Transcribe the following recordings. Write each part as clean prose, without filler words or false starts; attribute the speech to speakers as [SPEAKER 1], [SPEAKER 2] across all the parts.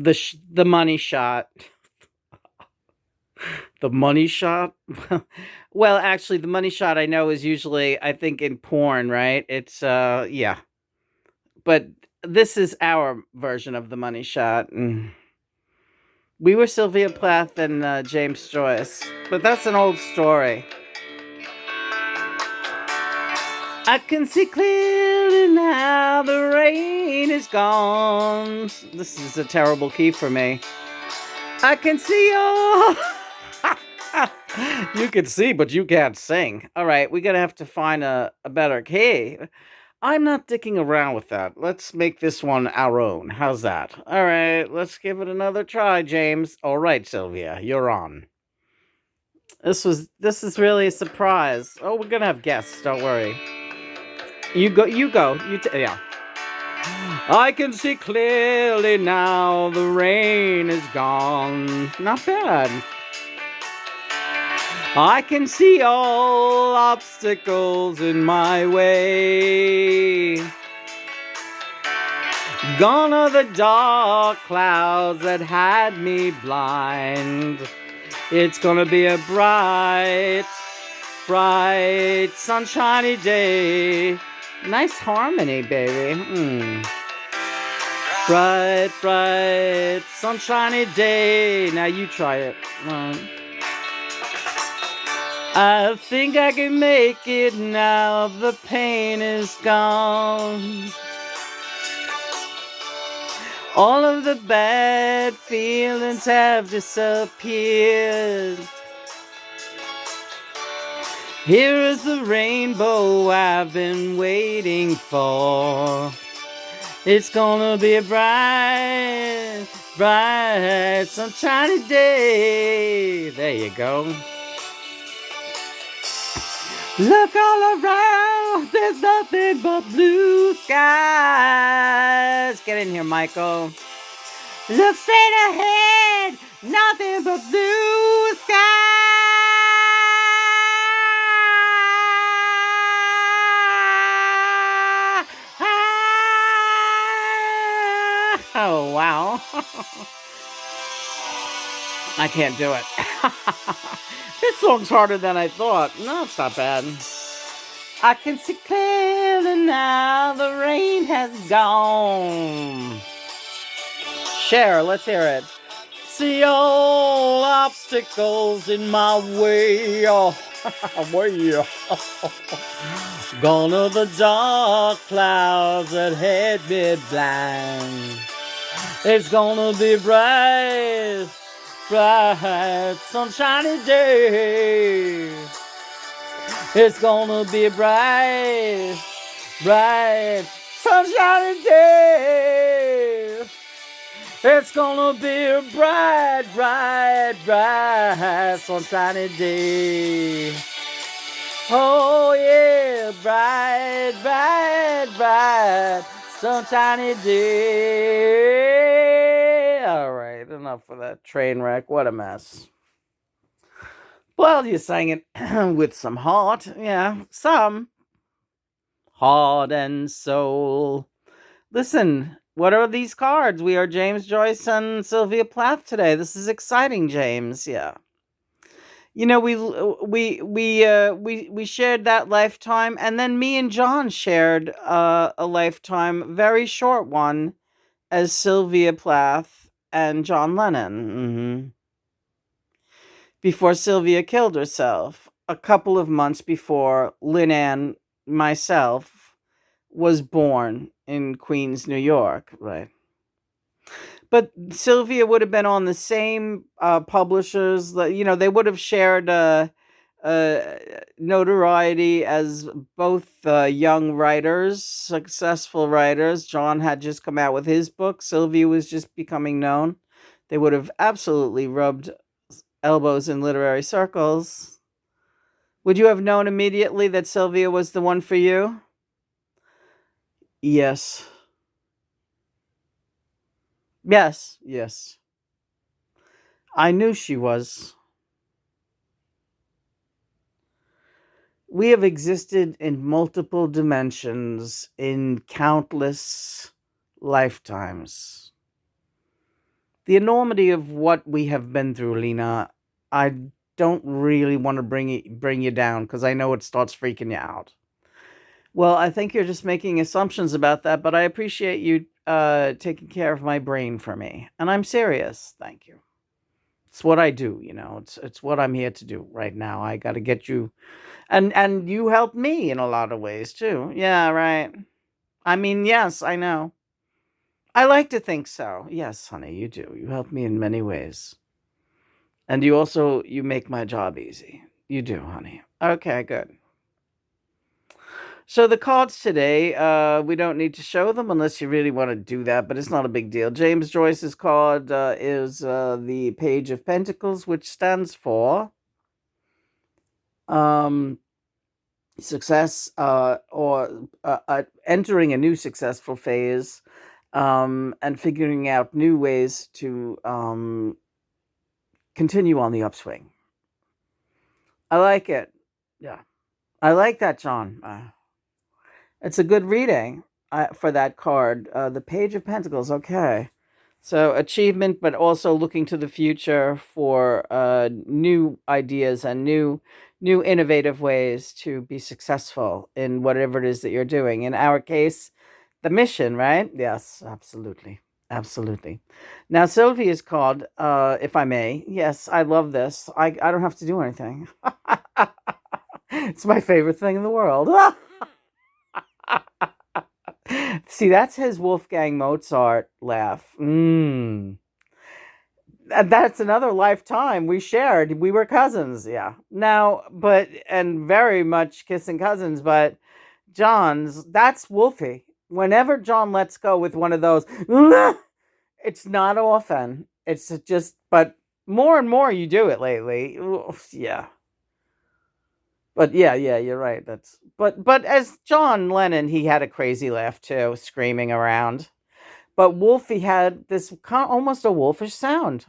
[SPEAKER 1] The money shot. The money shot? Well, actually, the money shot I know is usually, I think, in porn, right? It's, yeah. But this is our version of the money shot. We were Sylvia Plath and James Joyce, but that's an old story. I can see clearly now the rain is gone. This is a terrible key for me. I can see all. You can see, but you can't sing. All right, we're gonna have to find a better key. I'm not dicking around with that. Let's make this one our own. How's that? All right, let's give it another try, James. All right, Sylvia, you're on. This is really a surprise. Oh, we're gonna have guests. Don't worry. You go. You go. Yeah. I can see clearly now. The rain is gone. Not bad. I can see all obstacles in my way. Gone are the dark clouds that had me blind. It's gonna be a bright, bright, sunshiny day. Nice harmony, baby. Bright, bright, sunshiny day. Now you try it. I think I can make it now. The pain is gone. All of the bad feelings have disappeared. Here is the rainbow I've been waiting for. It's gonna be a bright, bright, sunshiny day. There you go. Look all around, there's nothing but blue skies. Get in here, Michael. Look straight ahead, nothing but blue skies. Oh, wow. I can't do it. This song's harder than I thought. No, it's not bad. I can see clearly now the rain has gone. Cher, let's hear it. See all obstacles in my way. Way. Gone are the dark clouds that had me blind. It's gonna be bright, bright, sunshiny day. It's gonna be a bright, bright, sunshiny day. It's gonna be a bright, bright, bright, sunshiny day. Oh yeah, bright, bright, bright, sunshiny day. All right, enough of that train wreck. What a mess. Well, you sang it with some heart. Yeah, some heart and soul. Listen, what are these cards? We are James Joyce and Sylvia Plath today. This is exciting, James. Yeah. You know, we shared that lifetime, and then me and John shared a lifetime, very short one, as Sylvia Plath and John Lennon. Before Sylvia killed herself, a couple of months before Lynn Ann, myself, was born in Queens, New York, right? But Sylvia would have been on the same publishers. You know, they would have shared notoriety as both young writers, successful writers. John had just come out with his book. Sylvia was just becoming known. They would have absolutely rubbed elbows in literary circles. Would you have known immediately that Sylvia was the one for you? Yes. Yes. Yes. I knew she was. We have existed in multiple dimensions in countless lifetimes. the enormity of what we have been through, Lena, I don't really want to bring you down because I know it starts freaking you out. Well, I think you're just making assumptions about that, but I appreciate you taking care of my brain for me, and I'm serious. Thank you. It's what I do, you know. It's what I'm here to do right now. I got to get you, and you helped me in a lot of ways too. Yeah, right. I mean, yes, I know. I like to think so. Yes, honey, you do. You help me in many ways. And you make my job easy. You do, honey. Okay, good. So the cards today, we don't need to show them unless you really want to do that, but it's not a big deal. James Joyce's card is the Page of Pentacles, which stands for um, success or entering a new successful phase, and figuring out new ways to continue on the upswing. I like it. Yeah. I like that, John. It's a good reading for that card. The Page of Pentacles. Okay. So achievement, but also looking to the future for new ideas and new innovative ways to be successful in whatever it is that you're doing. In our case, the mission, right? Yes, absolutely. Absolutely. Now, Sylvie is called, if I may. Yes, I love this. I don't have to do anything. It's my favorite thing in the world. See, that's his Wolfgang Mozart laugh. That's another lifetime we shared. We were cousins, yeah. Now, but, and very much kissing cousins, but John's, that's Wolfie. Whenever John lets go with one of those, it's not often. It's just, but more and more you do it lately. Yeah. But yeah, you're right. But as John Lennon, he had a crazy laugh too, screaming around. But Wolfie had this almost a wolfish sound,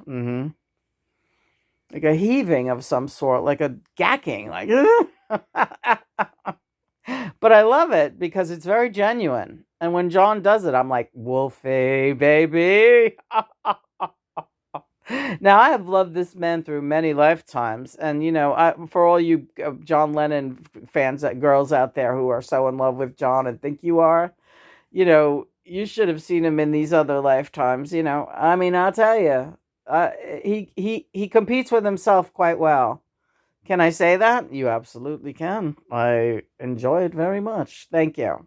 [SPEAKER 1] like a heaving of some sort, like a gacking, like. But I love it because it's very genuine. And when John does it, I'm like, Wolfie, baby. Now, I have loved this man through many lifetimes. And, for all you John Lennon fans, girls out there who are so in love with John and think you are, you should have seen him in these other lifetimes. I mean, I'll tell you, he competes with himself quite well. Can I say that? You absolutely can. I enjoy it very much. Thank you.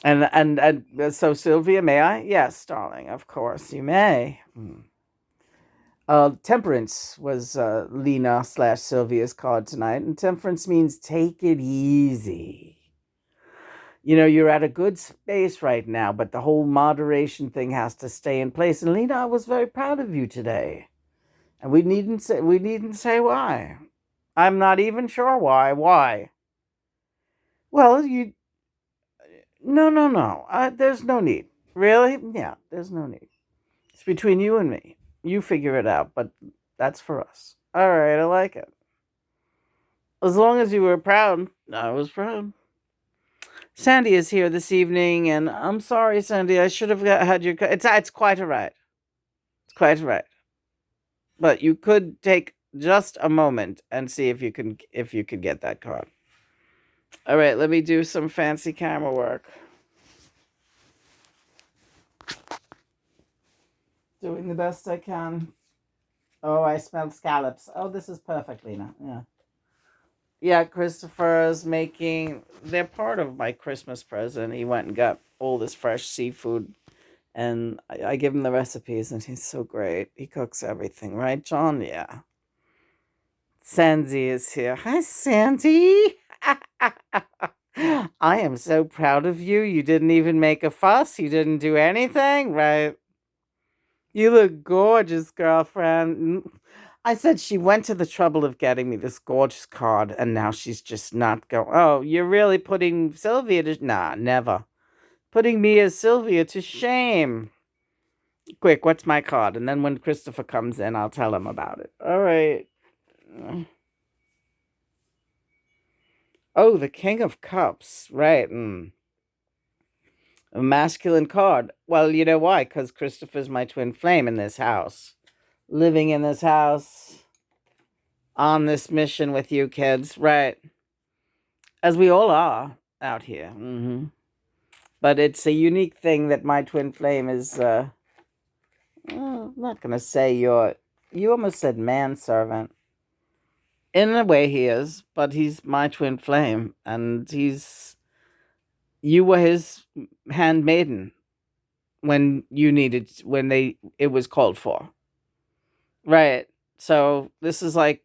[SPEAKER 1] And so, Sylvia, may I? Yes, darling. Of course, you may. Temperance was Lena slash Sylvia's card tonight, and temperance means take it easy. You're at a good space right now, but the whole moderation thing has to stay in place. And Lena, I was very proud of you today, and we needn't say why. I'm not even sure why. Why? Well, no, no, no. There's no need. Really? Yeah, there's no need. It's between you and me. You figure it out, but that's for us. All right, I like it. As long as you were proud, I was proud. Sandy is here this evening, and I'm sorry, Sandy. I should have had your. It's quite all right. It's quite all right. But you could take just a moment and see if you could get that card. All right, let me do some fancy camera work. Doing the best I can. Oh, I smelled scallops. Oh, this is perfect, Lena. Yeah. Yeah, Christopher's making. They're part of my Christmas present. He went and got all this fresh seafood, and I give him the recipes, and he's so great. He cooks everything, right, John? Yeah. Sandy is here. Hi, Sandy. I am so proud of you. You didn't even make a fuss. You didn't do anything, right? You look gorgeous, girlfriend. I said she went to the trouble of getting me this gorgeous card, and now she's just not going. Oh, you're really putting Sylvia to. Nah, never. Putting me as Sylvia to shame. Quick, what's my card? And then when Christopher comes in, I'll tell him about it. All right. Oh, the King of Cups. Right. A masculine card. Well, you know why? Because Christopher's my twin flame in this house. Living in this house on this mission with you kids. Right. As we all are out here. But it's a unique thing that my twin flame is, I'm not going to say you almost said manservant. In a way he is, but he's my twin flame. And you were his handmaiden when it was called for. Right. So this is like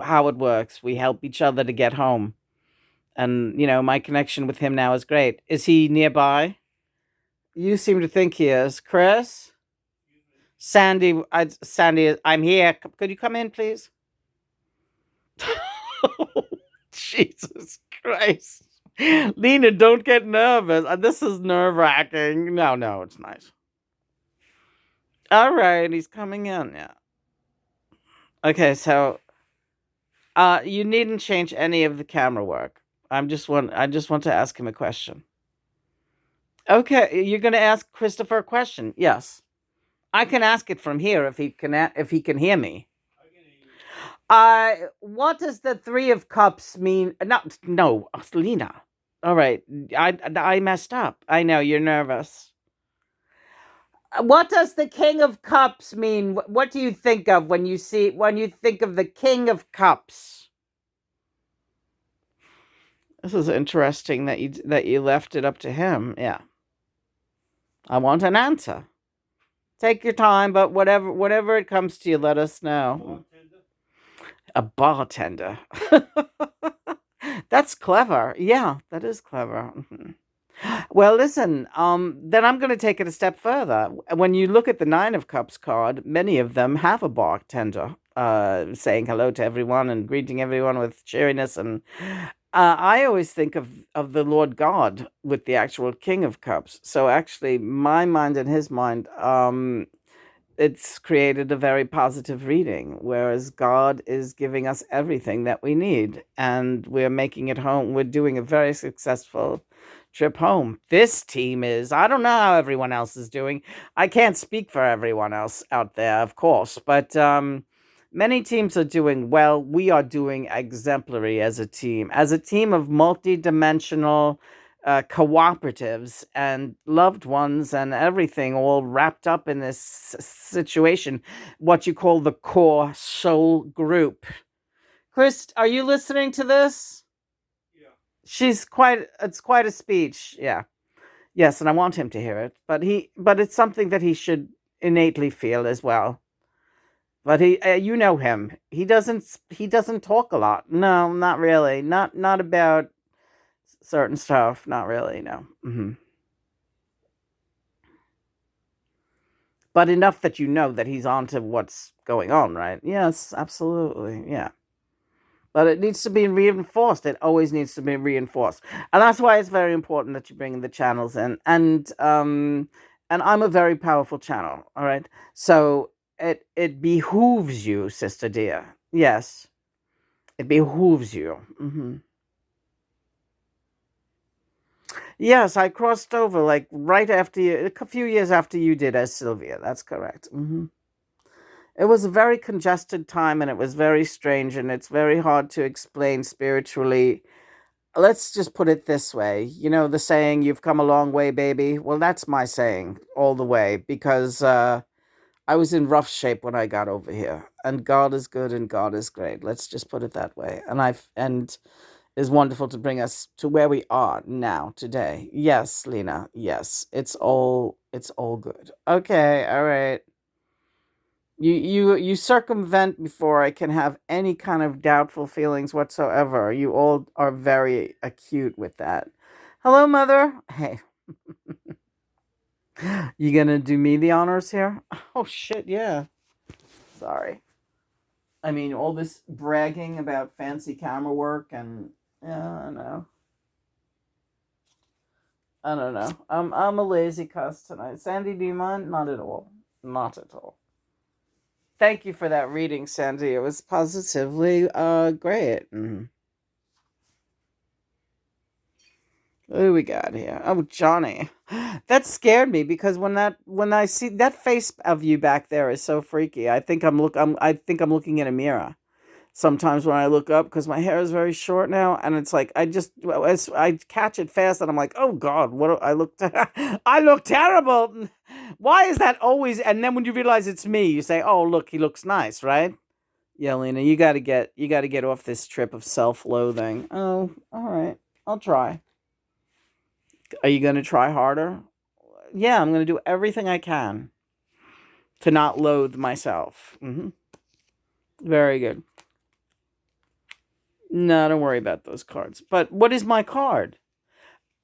[SPEAKER 1] how it works. We help each other to get home. And, my connection with him now is great. Is he nearby? You seem to think he is. Chris? Sandy, I'm here. Could you come in, please? Jesus Christ. Lena, don't get nervous. This is nerve-wracking. No, it's nice. All right, he's coming in, yeah. Okay, so you needn't change any of the camera work. I just want to ask him a question. Okay, you're going to ask Christopher a question. Yes. I can ask it from here if he can hear me. What does the 3 of Cups mean? No, Lena. All right, I messed up. I know you're nervous. What does the King of Cups mean? What do you think of when you think of the King of Cups? This is interesting that you left it up to him. Yeah. I want an answer. Take your time, but whatever it comes to you, let us know. A bartender. That's clever. Yeah, that is clever. Well, listen, then I'm going to take it a step further. When you look at the 9 of Cups card, many of them have a bartender saying hello to everyone and greeting everyone with cheeriness. And I always think of the Lord God with the actual King of Cups. So actually, my mind and his mind, it's created a very positive reading, whereas God is giving us everything that we need, and we're making it home. We're doing a very successful trip home. This team is. I don't know how everyone else is doing. I can't speak for everyone else out there, of course, but many teams are doing well. We are doing exemplary as a team of multi-dimensional cooperatives and loved ones and everything all wrapped up in this situation, what you call the core soul group. Chris, are you listening to this? Yeah. It's quite a speech. Yeah. Yes, and I want him to hear it, but it's something that he should innately feel as well. But you know him. He doesn't talk a lot. No, not really. Not about certain stuff. Not really. No. But enough that you know that he's on to what's going on, right? Yes, absolutely. Yeah. But it needs to be reinforced. It always needs to be reinforced. And that's why it's very important that you bring the channels in. And I'm a very powerful channel, all right? So it behooves you, sister dear. Yes. It behooves you. Yes, I crossed over like right after you, a few years after you did as Sylvia. That's correct. It was a very congested time and it was very strange and it's very hard to explain spiritually. Let's just put it this way. You know the saying, you've come a long way, baby? Well, that's my saying all the way because I was in rough shape when I got over here. And God is good and God is great. Let's just put it that way. And is wonderful to bring us to where we are now today. Yes, Lena. Yes, it's all good. Okay, all right. You circumvent before I can have any kind of doubtful feelings whatsoever. You all are very acute with that. Hello, mother. Hey, you gonna do me the honors here? Oh shit, yeah. Sorry. I mean, all this bragging about fancy camera work and yeah, I know. I don't know. I'm a lazy cuss tonight. Sandy, do you mind? Not at all. Not at all. Thank you for that reading, Sandy. It was positively great. Who we got here? Oh, Johnny. That scared me because when I see that face of you back there is so freaky. I think I'm looking in a mirror. Sometimes when I look up because my hair is very short now, and it's like I catch it fast, and I'm like, oh God, I look I look terrible. Why is that always? And then when you realize it's me, you say, oh look, he looks nice, right? Yeah, Lena, you got to get off this trip of self-loathing. Oh, all right, I'll try. Are you going to try harder? Yeah, I'm going to do everything I can to not loathe myself. Very good. No, don't worry about those cards. But what is my card?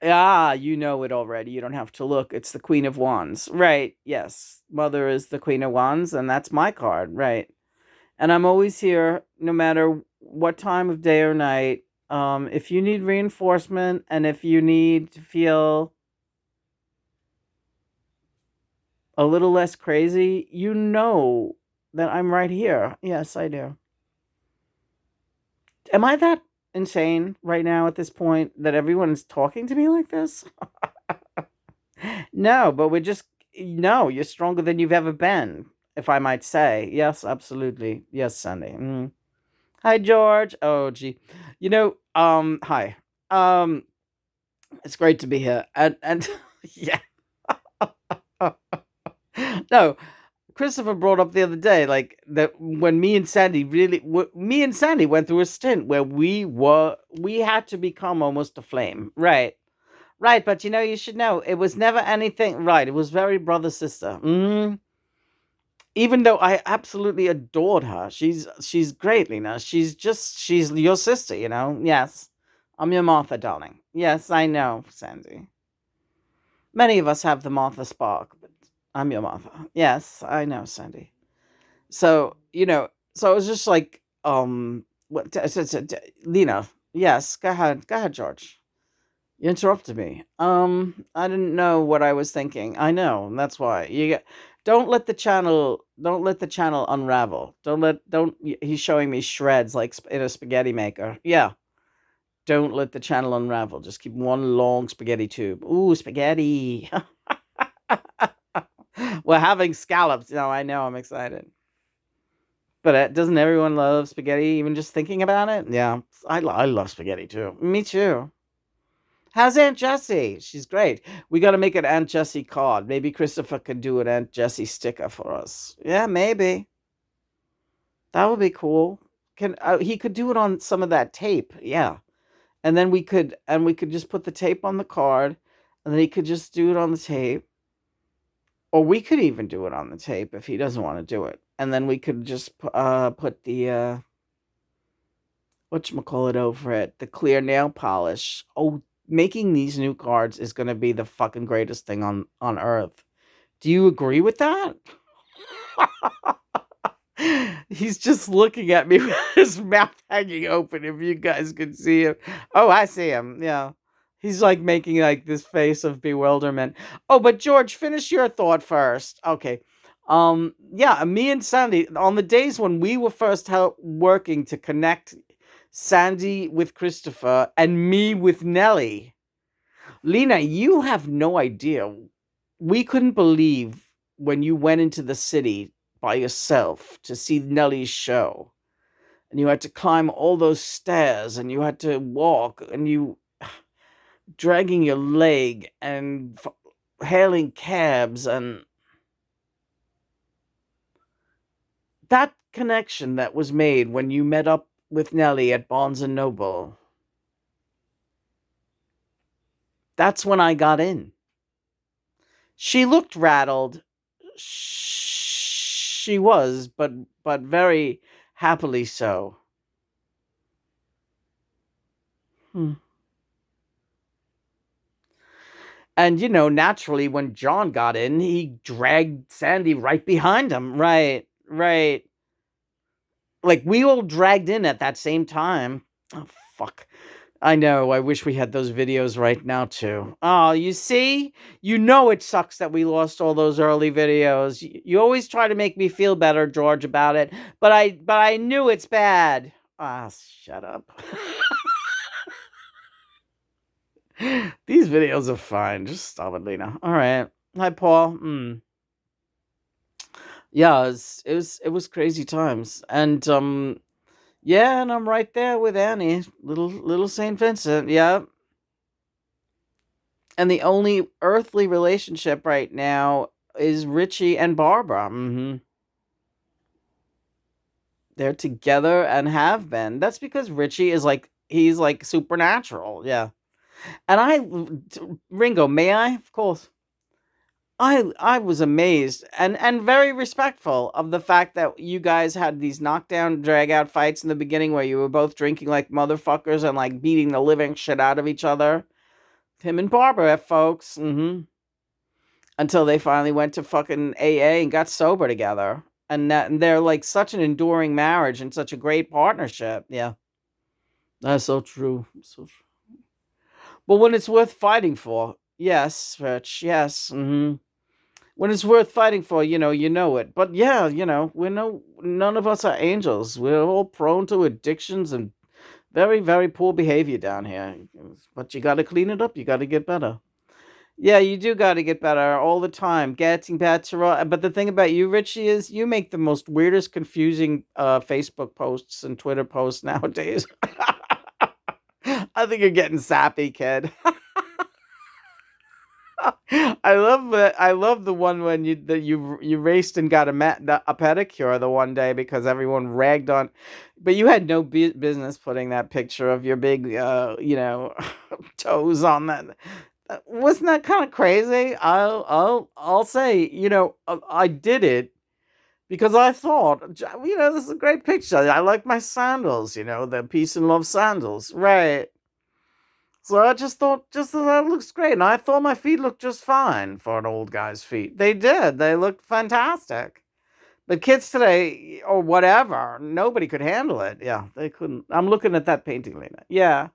[SPEAKER 1] Ah, you know it already. You don't have to look. It's the Queen of Wands. Right. Yes. Mother is the Queen of Wands, and that's my card. Right. And I'm always here no matter what time of day or night. If you need reinforcement and if you need to feel a little less crazy, you know that I'm right here. Yes, I do. Am I that insane right now at this point that everyone's talking to me like this? No, but we're just no, you're stronger than you've ever been, if I might say. Yes, absolutely. Yes, Sandy. Hi, George. Oh, gee. Hi. Um, it's great to be here. And yeah. No, Christopher brought up the other day, like that when me and Sandy went through a stint where we had to become almost a flame, right? Right, but you should know it was never anything. Right, it was very brother sister. Even though I absolutely adored her, she's great, Lena. She's your sister, you know. Yes, I'm your Martha, darling. Yes, I know, Sandy. Many of us have the Martha spark, but I'm your Martha. Yes, I know, Sandy. So it was just like, what, Lena, yes, go ahead, George. You interrupted me. I didn't know what I was thinking. I know, that's why. Don't let the channel unravel. He's showing me shreds like in a spaghetti maker. Yeah. Don't let the channel unravel. Just keep one long spaghetti tube. Ooh, spaghetti. We're having scallops. No, I know. I'm excited. But doesn't everyone love spaghetti, even just thinking about it? Yeah, I love spaghetti too. Me too. How's Aunt Jessie? She's great. We got to make an Aunt Jessie card. Maybe Christopher could do an Aunt Jessie sticker for us. Yeah, maybe. That would be cool. He could do it on some of that tape? Yeah, and then we could just put the tape on the card, and then he could just do it on the tape, or we could even do it on the tape if he doesn't want to do it, and then we could just put the whatchamacallit over it, the clear nail polish. Oh, making these new cards is going to be the fucking greatest thing on earth. Do you agree with that? He's just looking at me with his mouth hanging open. If you guys could see him. Oh, I see him. Yeah. He's like making like this face of bewilderment. Oh, but George, finish your thought first. Okay. Yeah, me and Sandy on the days when we were first working to connect Sandy with Christopher and me with Nellie. Lena, you have no idea. We couldn't believe when you went into the city by yourself to see Nellie's show. And you had to climb all those stairs and you had to walk and you dragging your leg and hailing cabs and that connection that was made when you met up with Nellie at Barnes and Noble. That's when I got in. She looked rattled. She was, but very happily so. Hmm. And naturally, when John got in, he dragged Sandy right behind him. Right, right. Like we all dragged in at that same time. Oh fuck. I know. I wish we had those videos right now too. Oh, you see? You know it sucks that we lost all those early videos. You always try to make me feel better, George, about it, but I knew it's bad. Ah, shut up. These videos are fine. Just stop it, Lena. All right. Hi, Paul. Yeah, it was crazy times, and yeah, and I'm right there with Annie, little Saint Vincent. Yeah, and the only earthly relationship right now is Richie and Barbara. They're together and have been. That's because Richie is like he's like supernatural. Yeah, and Ringo, may I? Of course. I was amazed and very respectful of the fact that you guys had these knockdown drag out fights in the beginning where you were both drinking like motherfuckers and like beating the living shit out of each other. Him and Barbara, folks. Until they finally went to fucking AA and got sober together. And they're like such an enduring marriage and such a great partnership. Yeah. That's so true. So true. But when it's worth fighting for, yes, Rich, yes. When it's worth fighting for, you know it. But yeah, none of us are angels. We're all prone to addictions and very, very poor behavior down here. But you got to clean it up. You got to get better. Yeah, you do got to get better all the time. Getting better. But the thing about you, Richie, is you make the most weirdest, confusing Facebook posts and Twitter posts nowadays. I think you're getting sappy, kid. I love the one when you raced and got a pedicure the one day because everyone ragged on, but you had no business putting that picture of your big toes on that. Wasn't that kind of crazy? I'll say I did it because I thought this is a great picture. I like my sandals, the peace and love sandals, right? So I just thought, that looks great. And I thought my feet looked just fine for an old guy's feet. They did. They looked fantastic. But kids today, or whatever, nobody could handle it. Yeah, they couldn't. I'm looking at that painting, Lena. Yeah,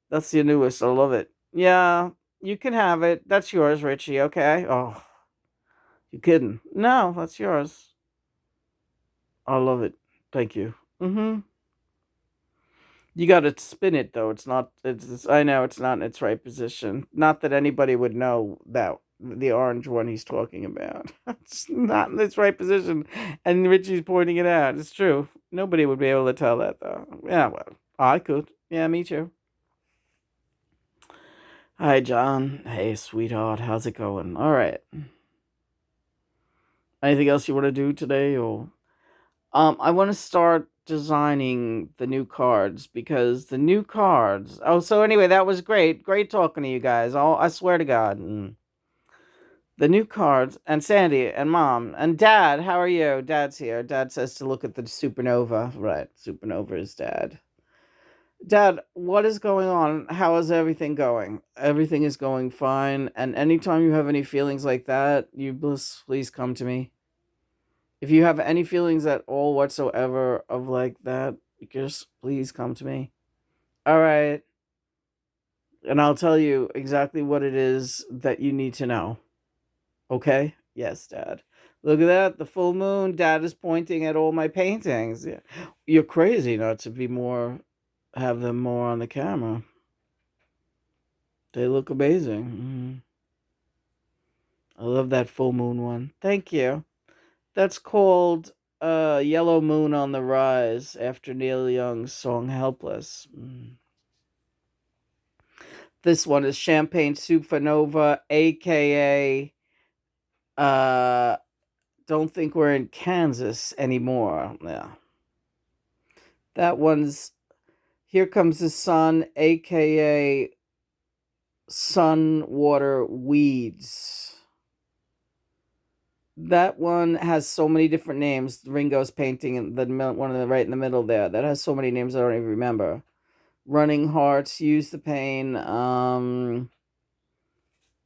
[SPEAKER 1] that's your newest. I love it. Yeah, you can have it. That's yours, Richie. Okay. Oh, you kidding? No, that's yours. I love it. Thank you. You got to spin it though. It's not. I know it's not in its right position. Not that anybody would know that the orange one he's talking about. It's not in its right position, and Richie's pointing it out. It's true. Nobody would be able to tell that though. Yeah, well, I could. Yeah, me too. Hi, John. Hey, sweetheart. How's it going? All right. Anything else you want to do today, or I want to start designing the new cards because the new cards. Oh, so anyway, that was great. Great talking to you guys. I swear to God. The new cards and Sandy and Mom and Dad. How are you? Dad's here. Dad says to look at the supernova. Right, supernova is Dad. Dad, what is going on? How is everything going? Everything is going fine. And anytime you have any feelings like that, you please come to me. If you have any feelings at all whatsoever of like that, just please come to me. All right. And I'll tell you exactly what it is that you need to know. Okay? Yes, Dad. Look at that. The full moon. Dad is pointing at all my paintings. Yeah. You're crazy not to have them more on the camera. They look amazing. I love that full moon one. Thank you. That's called Yellow Moon on the Rise after Neil Young's song Helpless. This one is Champagne Supernova, aka uh Don't Think We're in Kansas Anymore. Yeah. That one's Here Comes the Sun, aka Sun Water Weeds. That one has so many different names. Ringo's painting in one of the right in the middle there. That has so many names I don't even remember. Running Hearts, Use the Pain,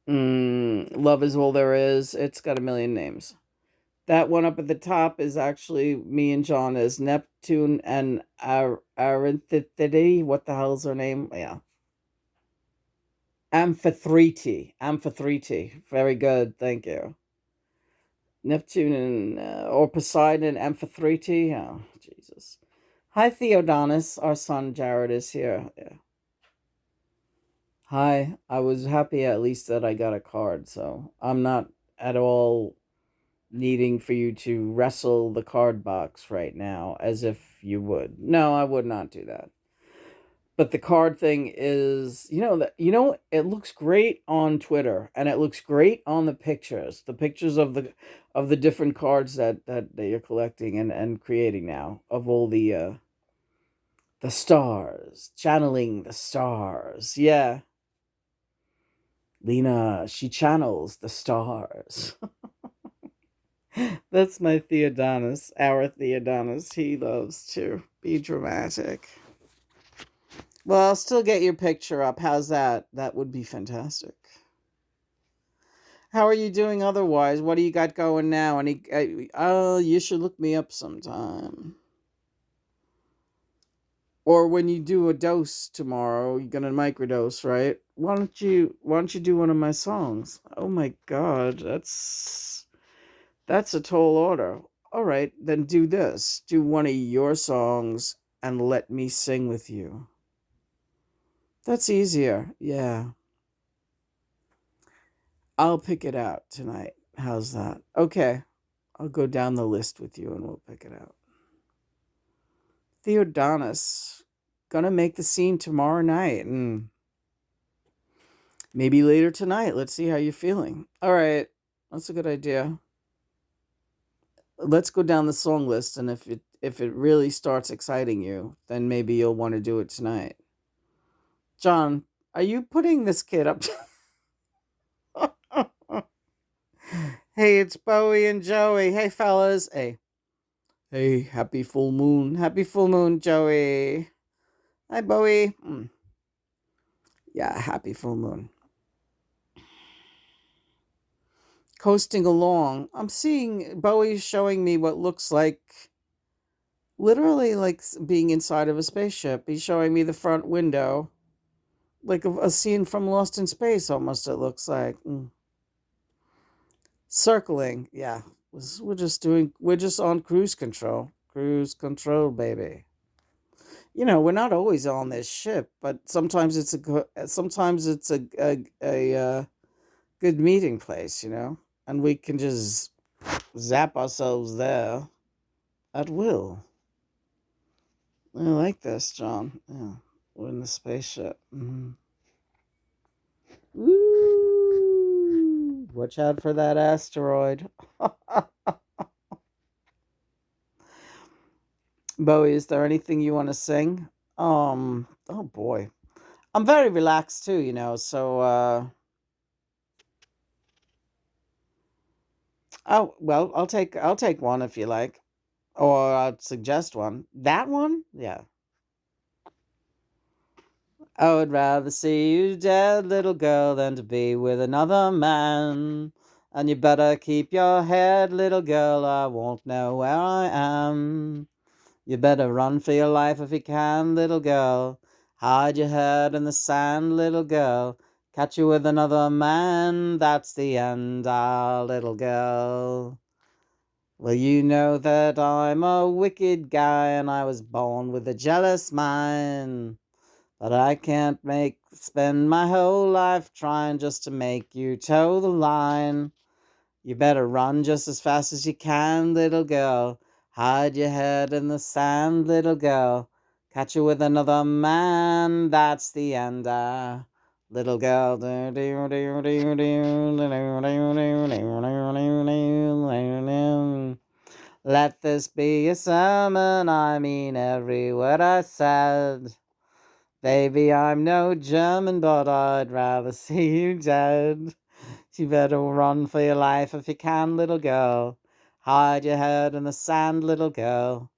[SPEAKER 1] Love is All There Is. It's got a million names. That one up at the top is actually me and John as Neptune and Aranthididae. What the hell's her name? Yeah. Amphitrite. Amphitrite. Very good. Thank you. Neptune and or Poseidon and Amphitrite. Oh, Jesus. Hi, Theodonis. Our son Jared is here. Yeah. Hi, I was happy at least that I got a card, so I'm not at all needing for you to wrestle the card box right now as if you would. No, I would not do that. But the card thing is, it looks great on Twitter and it looks great on the pictures of the different cards that you're collecting and creating now of all the stars, channeling the stars. Yeah. Lena, she channels the stars. That's my Theodonis, our Theodonis. He loves to be dramatic. Well, I'll still get your picture up. How's that? That would be fantastic. How are you doing otherwise? What do you got going now? Oh, you should look me up sometime. Or when you do a dose tomorrow, you're gonna microdose, right? Why don't you do one of my songs? Oh my god, that's a tall order. All right, then do this. Do one of your songs and let me sing with you. That's easier. Yeah. I'll pick it out tonight. How's that? Okay. I'll go down the list with you and we'll pick it out. Theodonis, gonna make the scene tomorrow night and maybe later tonight. Let's see how you're feeling. All right. That's a good idea. Let's go down the song list, and if it really starts exciting you, then maybe you'll want to do it tonight. John, are you putting this kid up? Hey, it's Bowie and Joey. Hey, fellas. Hey, happy full moon. Happy full moon, Joey. Hi, Bowie. Yeah, happy full moon. Coasting along. I'm seeing Bowie showing me what looks like literally like being inside of a spaceship. He's showing me the front window. Like a scene from Lost in Space, almost, it looks like. Circling, yeah. We're just on cruise control. Cruise control, baby. We're not always on this ship, but sometimes it's a good meeting place, and we can just zap ourselves there at will. I like this, John. Yeah, we're in the spaceship. Woo! Watch out for that asteroid. Bowie, is there anything you want to sing? Oh boy. I'm very relaxed too, so oh, well, I'll take one if you like. Or I'll suggest one. That one? Yeah. I would rather see you dead, little girl, than to be with another man. And you better keep your head, little girl, I won't know where I am. You better run for your life if you can, little girl. Hide your head in the sand, little girl. Catch you with another man, that's the end, little girl. Well, you know that I'm a wicked guy and I was born with a jealous mind. But I can't spend my whole life trying just to make you toe the line. You better run just as fast as you can, little girl. Hide your head in the sand, little girl. Catch you with another man, that's the end, little girl. Let this be a sermon, I mean every word I said. Baby, I'm no German, but I'd rather see you dead. You better run for your life if you can, little girl. Hide your head in the sand, little girl.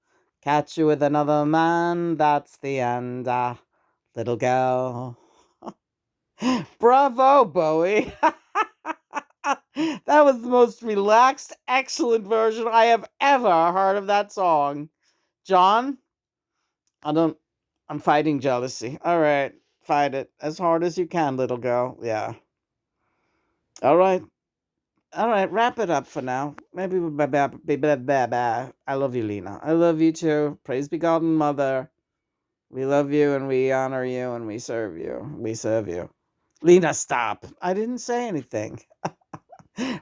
[SPEAKER 1] Catch you with another man, that's the end, little girl. Bravo, Bowie. That was the most relaxed, excellent version I have ever heard of that song. John, I don't, I'm fighting jealousy. All right, fight it as hard as you can, little girl. Yeah. All right. All right, wrap it up for now. Maybe I love you, Lena. I love you too. Praise be God and Mother. We love you and we honor you and we serve you. We serve you. Lena, stop. I didn't say anything.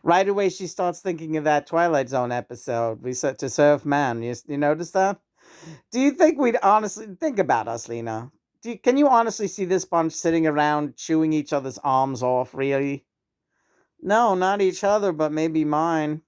[SPEAKER 1] Right away, she starts thinking of that Twilight Zone episode. We said to serve man. You notice that? Do you think we'd honestly think about us, Lena? Can you honestly see this bunch sitting around chewing each other's arms off, really? No, not each other, but maybe mine.